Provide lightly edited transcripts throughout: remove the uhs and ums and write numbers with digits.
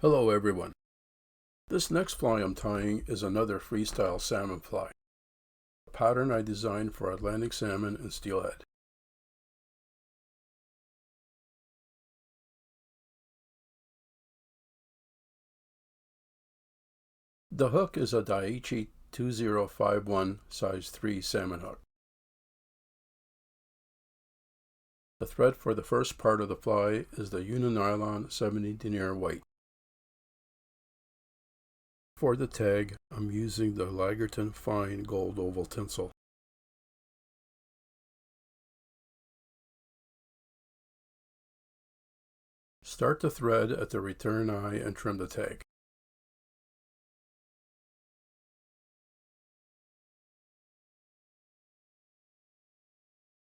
Hello everyone. This next fly I'm tying is another Freestyle Salmon Fly, a pattern I designed for Atlantic Salmon and Steelhead. The hook is a Daiichi 2051 size 3 salmon hook. The thread for the first part of the fly is the Nylon 70 Denier white. For the tag, I'm using the Lagerton Fine Gold Oval Tinsel. Start the thread at the return eye and trim the tag.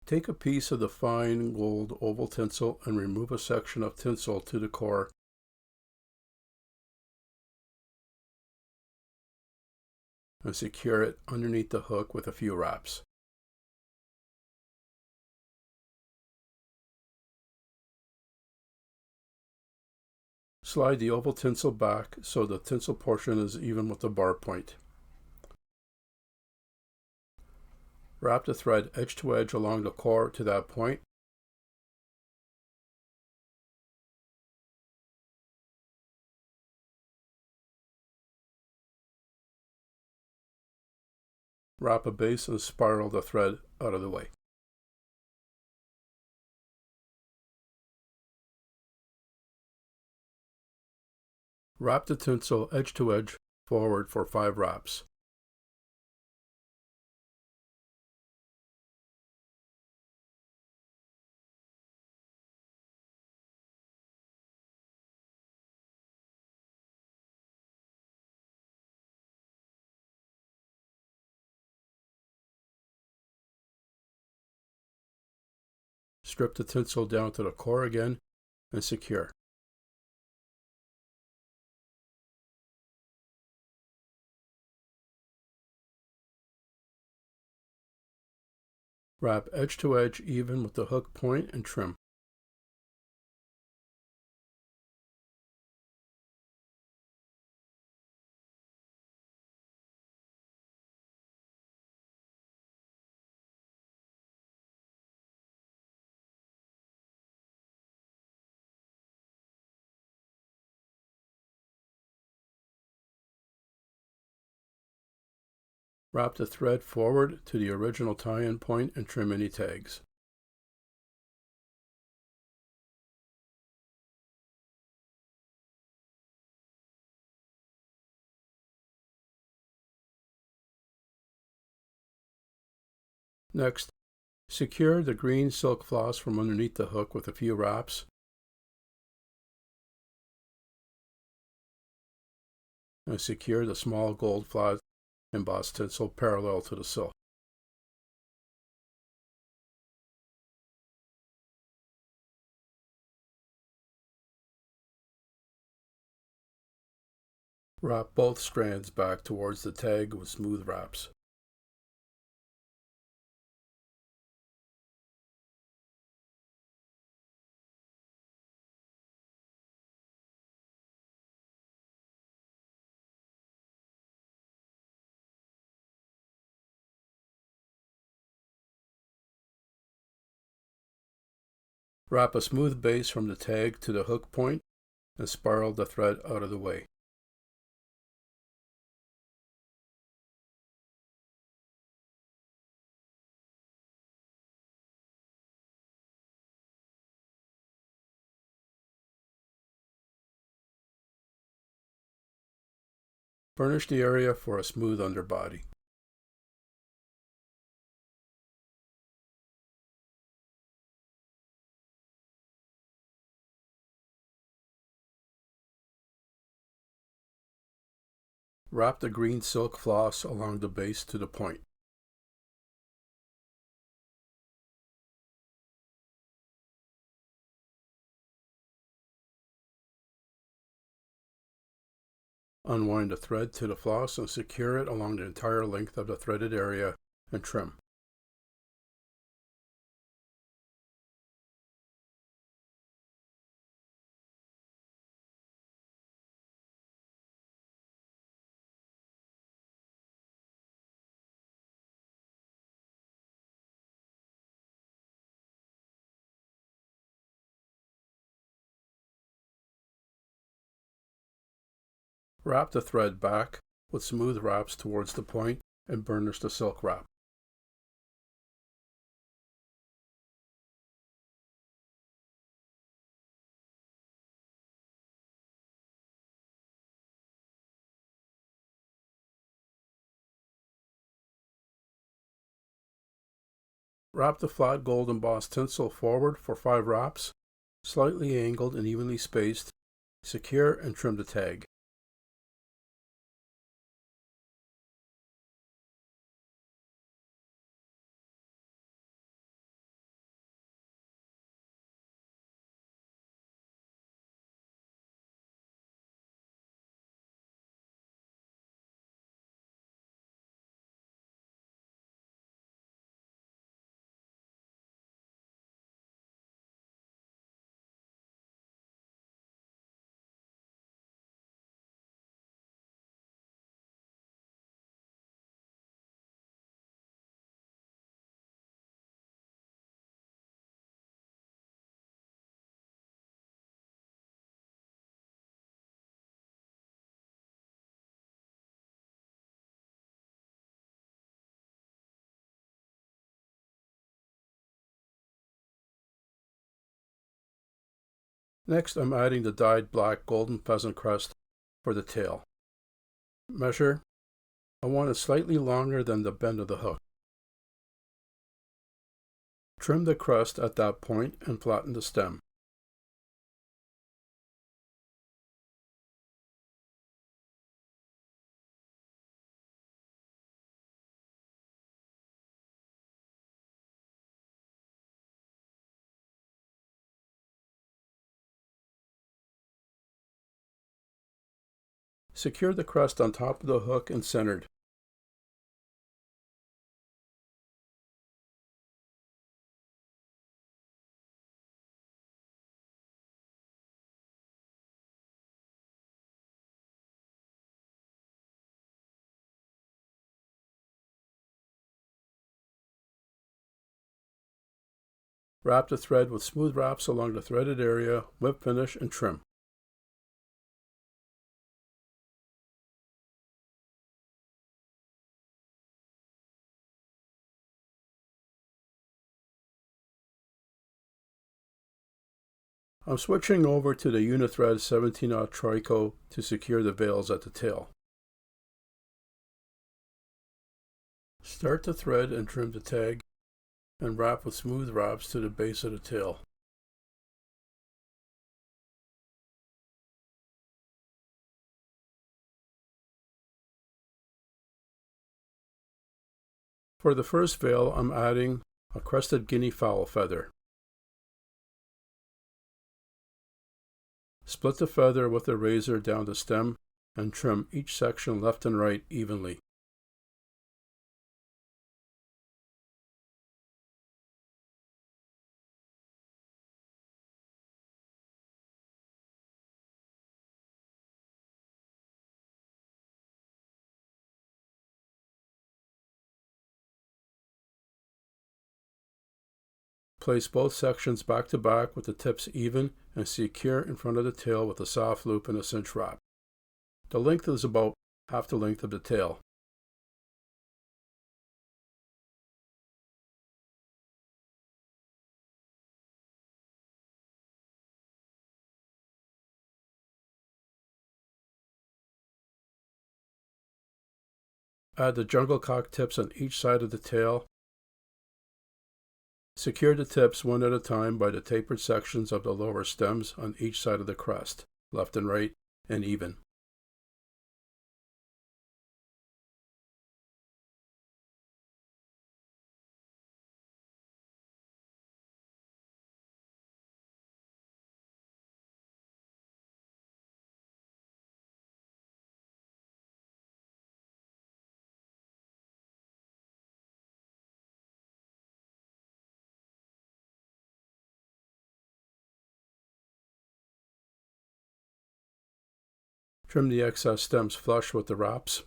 Take a piece of the fine gold oval tinsel and remove a section of tinsel to the core. And secure it underneath the hook with a few wraps. Slide the oval tinsel back so the tinsel portion is even with the bar point. Wrap the thread edge to edge along the core to that point. Wrap a base and spiral the thread out of the way. Wrap the tinsel edge to edge forward for 5 wraps. Strip the tinsel down to the core again and secure. Wrap edge to edge even with the hook point and trim. Wrap the thread forward to the original tie-in point and trim any tags. Next, secure the green silk floss from underneath the hook with a few wraps. And secure the small gold flat embossed tinsel parallel to the silk. Wrap both strands back towards the tag with smooth wraps. Wrap a smooth base from the tag to the hook point and spiral the thread out of the way. Furnish the area for a smooth underbody. Wrap the green silk floss along the base to the point. Unwind the thread to the floss and secure it along the entire length of the threaded area and trim. Wrap the thread back with smooth wraps towards the point and burnish the silk wrap. Wrap the flat gold embossed tinsel forward for 5 wraps, slightly angled and evenly spaced. Secure and trim the tag. Next, I'm adding the dyed black golden pheasant crest for the tail. Measure. I want it slightly longer than the bend of the hook. Trim the crest at that point and flatten the stem. Secure the crest on top of the hook and centered. Wrap the thread with smooth wraps along the threaded area, whip finish, and trim. I'm switching over to the UNI-Thread 17-aught Trico to secure the veils at the tail. Start the thread and trim the tag, and wrap with smooth wraps to the base of the tail. For the first veil, I'm adding a crested Guinea fowl feather. Split the feather with a razor down the stem and trim each section left and right evenly. Place both sections back to back with the tips even and secure in front of the tail with a soft loop and a cinch wrap. The length is about half the length of the tail. Add the Junglecock tips on each side of the tail. Secure the tips one at a time by the tapered sections of the lower stems on each side of the crest, left and right, and even. Trim the excess stems flush with the wraps.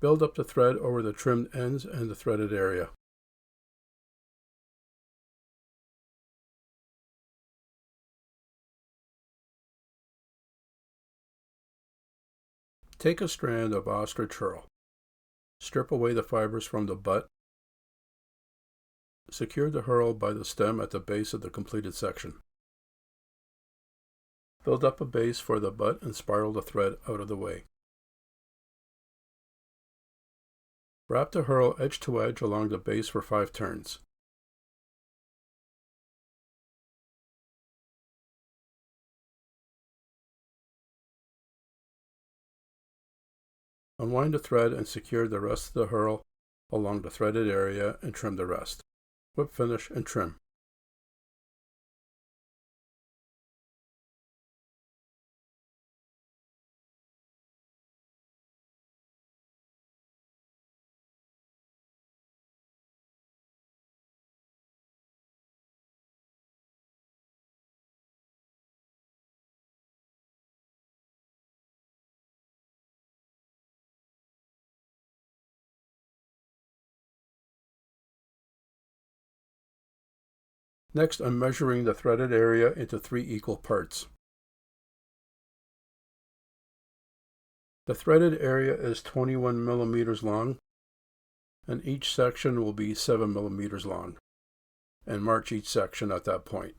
Build up the thread over the trimmed ends and the threaded area. Take a strand of ostrich herl. Strip away the fibers from the butt. Secure the herl by the stem at the base of the completed section. Build up a base for the butt and spiral the thread out of the way. Wrap the herl edge to edge along the base for 5 turns. Unwind the thread and secure the rest of the herl along the threaded area and trim the rest. Whip finish and trim. Next, I'm measuring the threaded area into 3 equal parts. The threaded area is 21 millimeters long, and each section will be 7 millimeters long, and march each section at that point.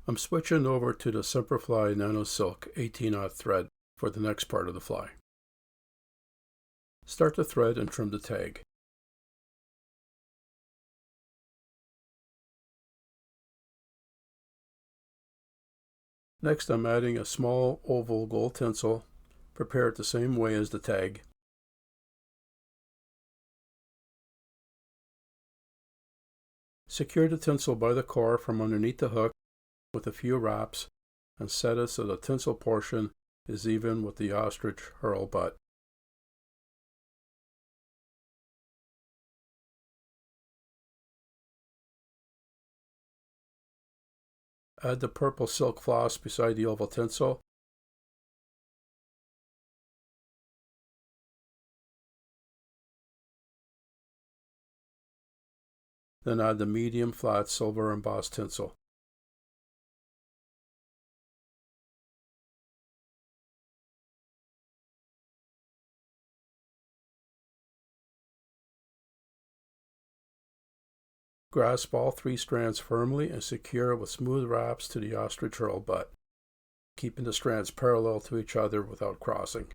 I'm switching over to the Semperfli Nano Silk 18-aught thread for the next part of the fly. Start the thread and trim the tag. Next, I'm adding a small oval gold tinsel, prepared the same way as the tag. Secure the tinsel by the core from underneath the hook with a few wraps and set it so the tinsel portion is even with the ostrich herl butt. Add the purple silk floss beside the oval tinsel. Then add the medium flat silver embossed tinsel. Grasp all 3 strands firmly and secure with smooth wraps to the ostrich herl butt, keeping the strands parallel to each other without crossing.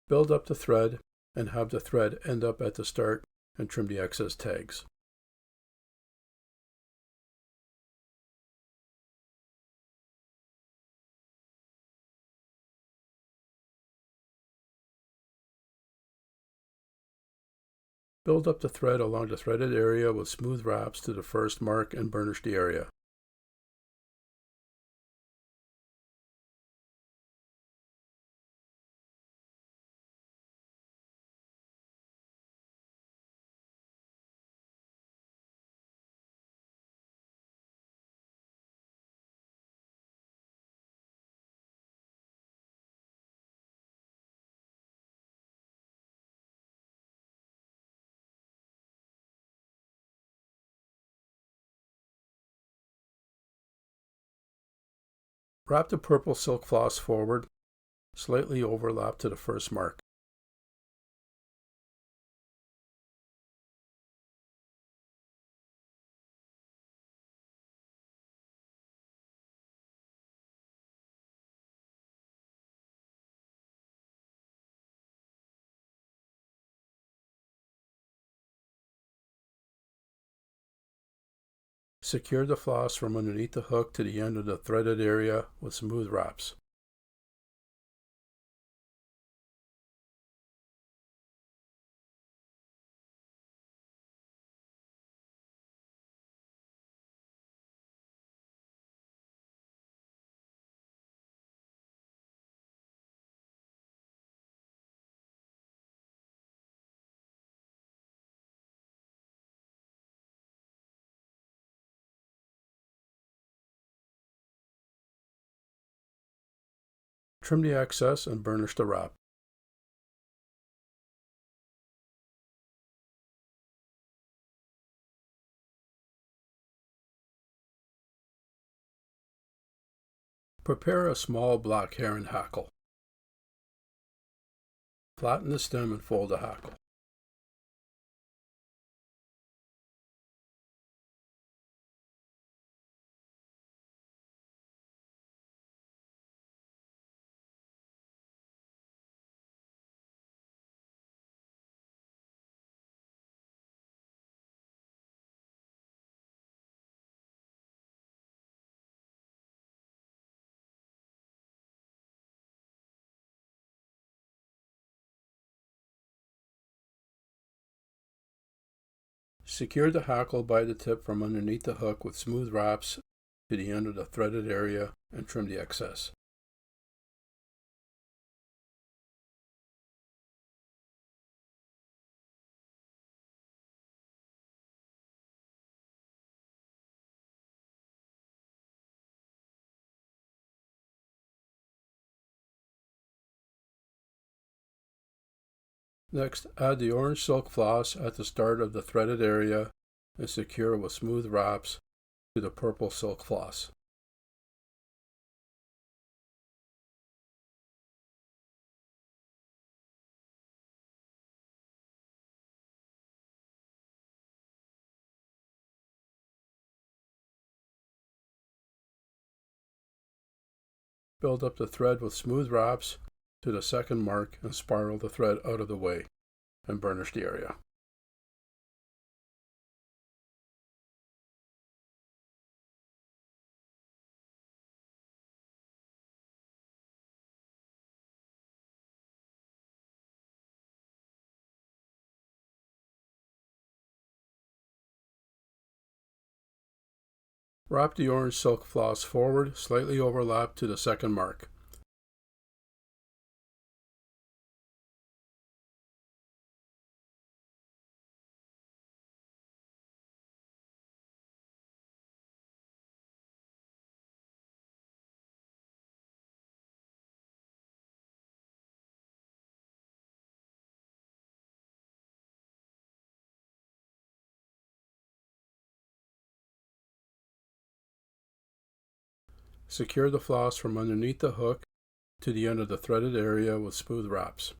Build up the thread and have the thread end up at the start and trim the excess tags. Build up the thread along the threaded area with smooth wraps to the first mark and burnish the area. Wrap the purple silk floss forward, slightly overlap to the first mark. Secure the floss from underneath the hook to the end of the threaded area with smooth wraps. Trim the excess and burnish the wrap. Prepare a small black heron hackle. Flatten the stem and fold the hackle. Secure the hackle by the tip from underneath the hook with smooth wraps to the end of the threaded area and trim the excess. Next, add the orange silk floss at the start of the threaded area and secure with smooth wraps to the purple silk floss. Build up the thread with smooth wraps to the second mark and spiral the thread out of the way and burnish the area. Wrap the orange silk floss forward, slightly overlap to the second mark. Secure the floss from underneath the hook to the end of the threaded area with smooth wraps.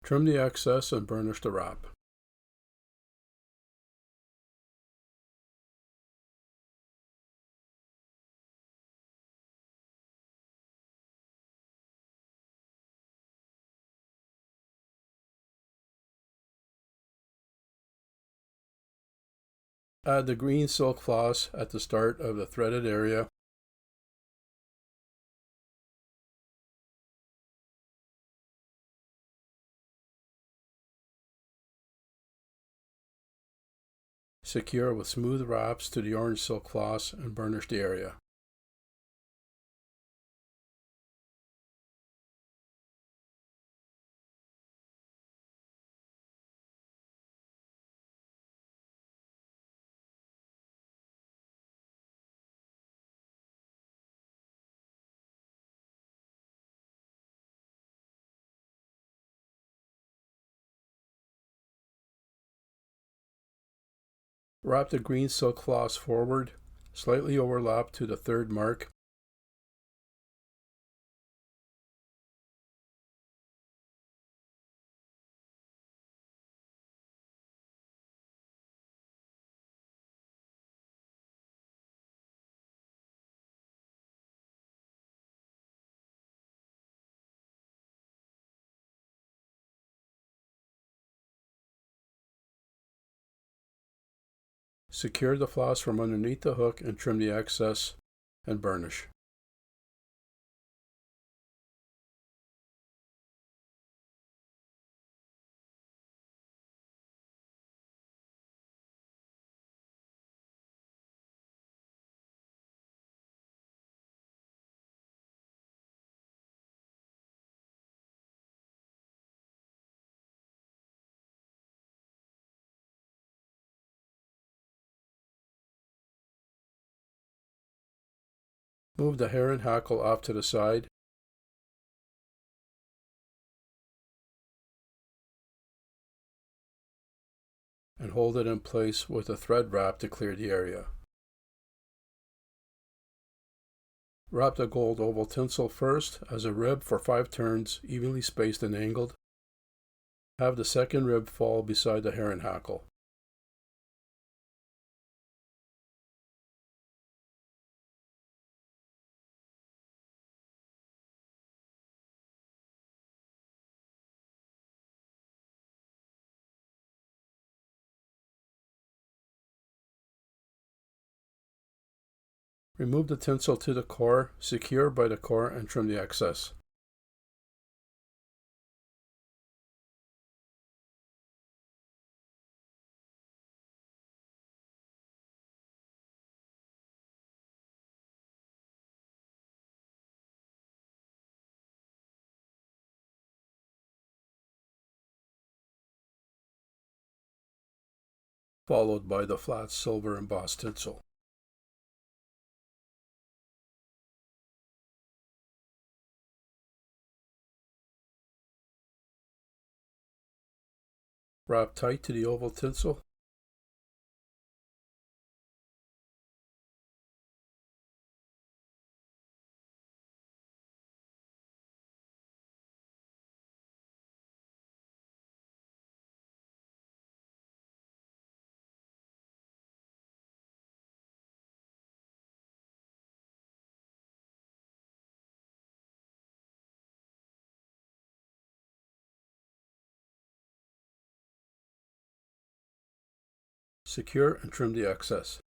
Trim the excess and burnish the wrap. Add the green silk floss at the start of the threaded area. Secure with smooth wraps to the orange silk floss and burnish the area. Wrap the green silk floss forward, slightly overlap to the third mark. Secure the floss from underneath the hook and trim the excess and burnish. Move the Heron hackle off to the side and hold it in place with a thread wrap to clear the area. Wrap the gold oval tinsel first as a rib for 5 turns, evenly spaced and angled. Have the second rib fall beside the Heron hackle. Remove the tinsel to the core, secure by the core, and trim the excess. Followed by the flat silver embossed tinsel. Wrap tight to the oval tinsel. Secure and trim the excess.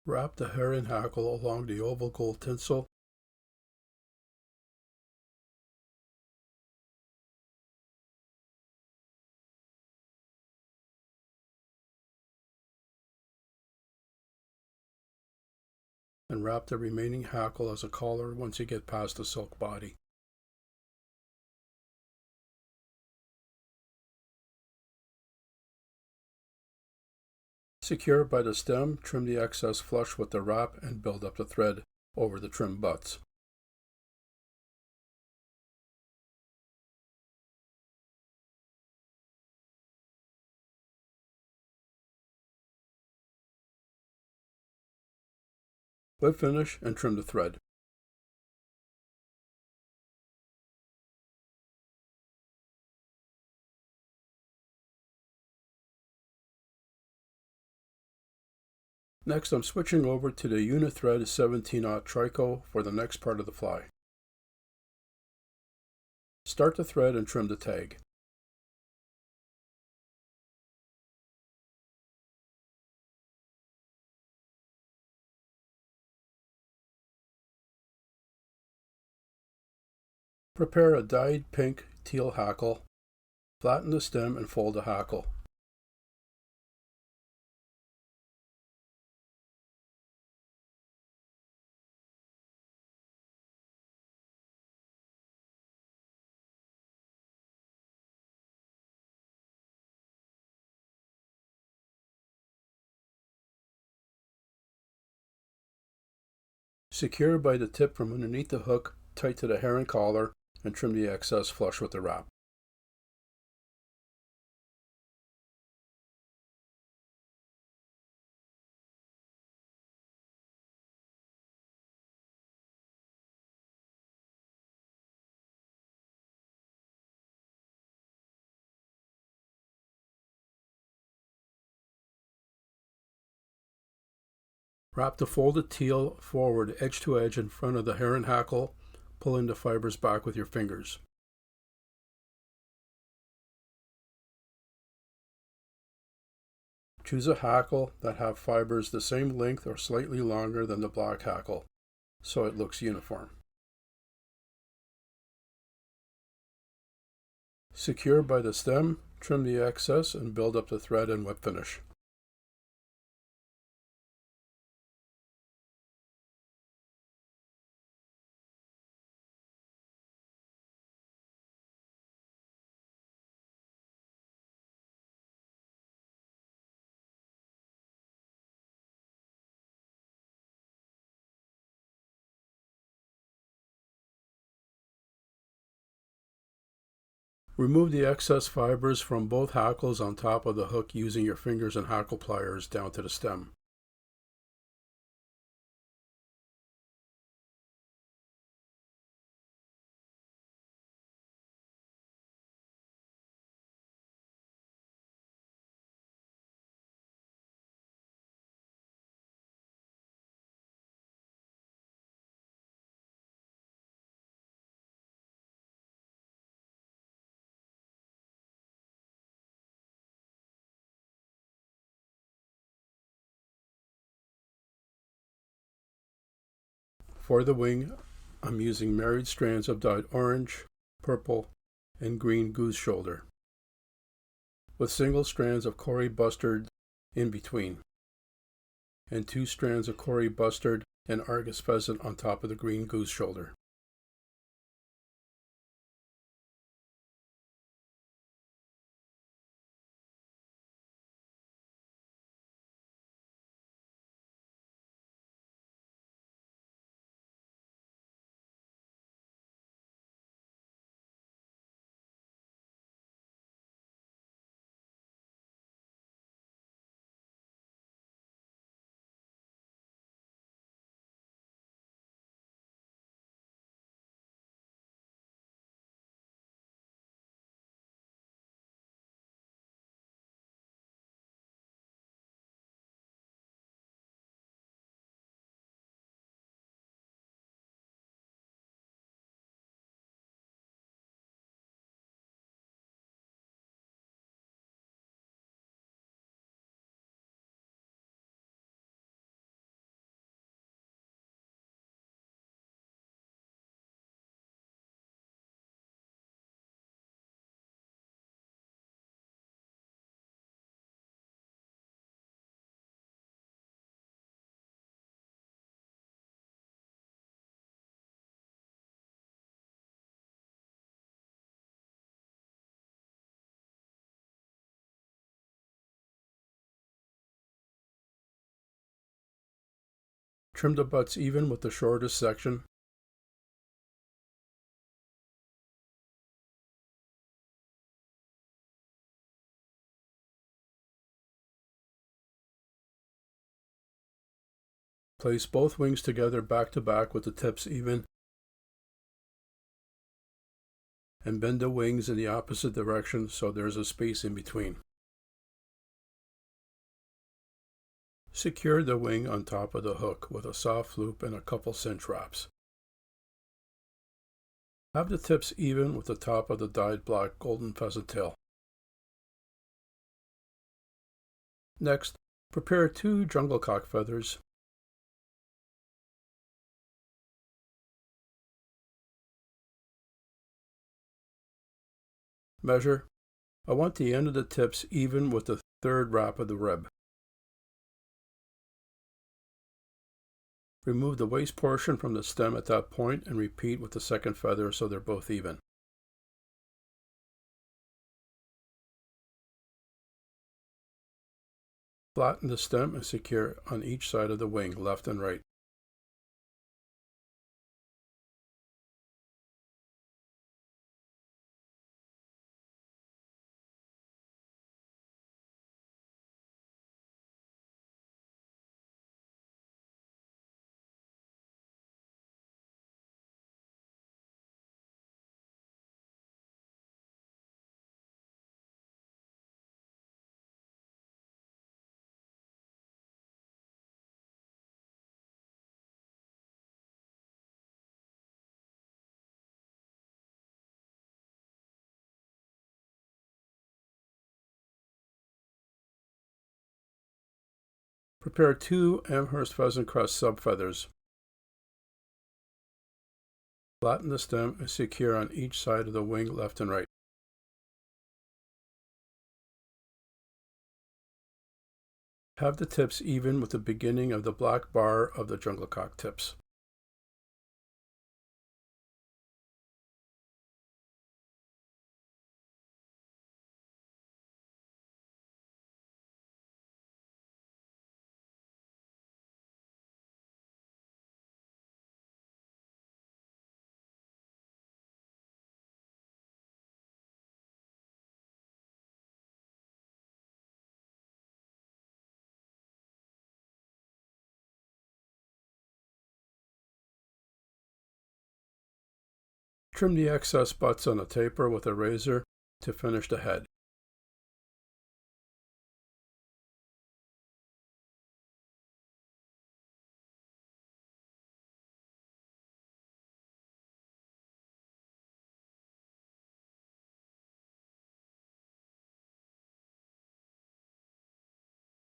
Wrap the Heron hackle along the oval gold tinsel. And wrap the remaining hackle as a collar once you get past the silk body. Secure by the stem, trim the excess flush with the wrap and build up the thread over the trim butts. Whip finish and trim the thread. Next, I'm switching over to the UNI-Thread 17-aught Trico for the next part of the fly. Start the thread and trim the tag. Prepare a dyed pink teal hackle. Flatten the stem and fold the hackle. Secure by the tip from underneath the hook tight to the Heron collar and trim the excess flush with the wrap. Wrap the folded teal forward edge to edge in front of the Heron hackle, pulling the fibers back with your fingers. Choose a hackle that have fibers the same length or slightly longer than the black hackle, so it looks uniform. Secure by the stem, trim the excess, and build up the thread and whip finish. Remove the excess fibers from both hackles on top of the hook using your fingers and hackle pliers down to the stem. For the wing, I'm using married strands of dyed orange, purple, and green goose shoulder, with single strands of Cory Bustard in between, and 2 strands of Cory Bustard and Argus Pheasant on top of the green goose shoulder. Trim the butts even with the shortest section. Place both wings together back to back with the tips even, and bend the wings in the opposite direction so there's a space in between. Secure the wing on top of the hook with a soft loop and a couple cinch wraps. Have the tips even with the top of the dyed black golden pheasant tail. Next, prepare 2 Junglecock feathers. Measure. I want the end of the tips even with the 3rd wrap of the rib. Remove the waist portion from the stem at that point and repeat with the 2nd feather so they're both even. Flatten the stem and secure on each side of the wing, left and right. Prepare 2 Amherst pheasant crest subfeathers. Flatten the stem and secure on each side of the wing, left and right. Have the tips even with the beginning of the black bar of the Junglecock tips. Trim the excess butts on a taper with a razor to finish the head.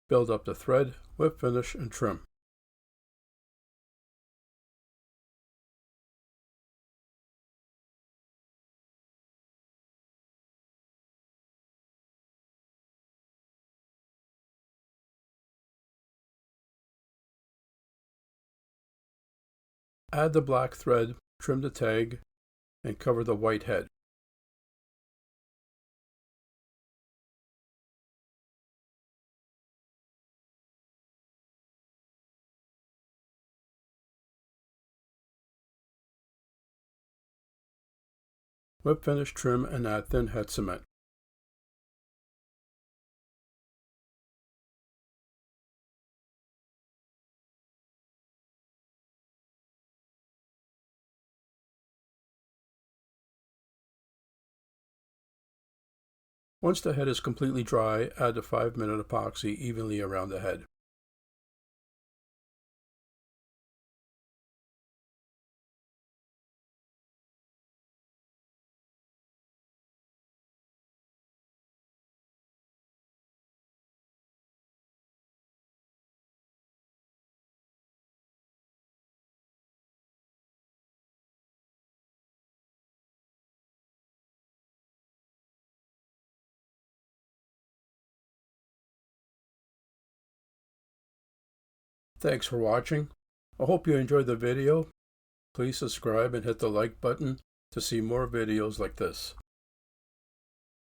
Build up the thread, whip finish, and trim. Add the black thread, trim the tag, and cover the white head. Whip finish, trim, and add thin head cement. Once the head is completely dry, add the 5-minute epoxy evenly around the head. Thanks for watching. I hope you enjoyed the video. Please subscribe and hit the like button to see more videos like this.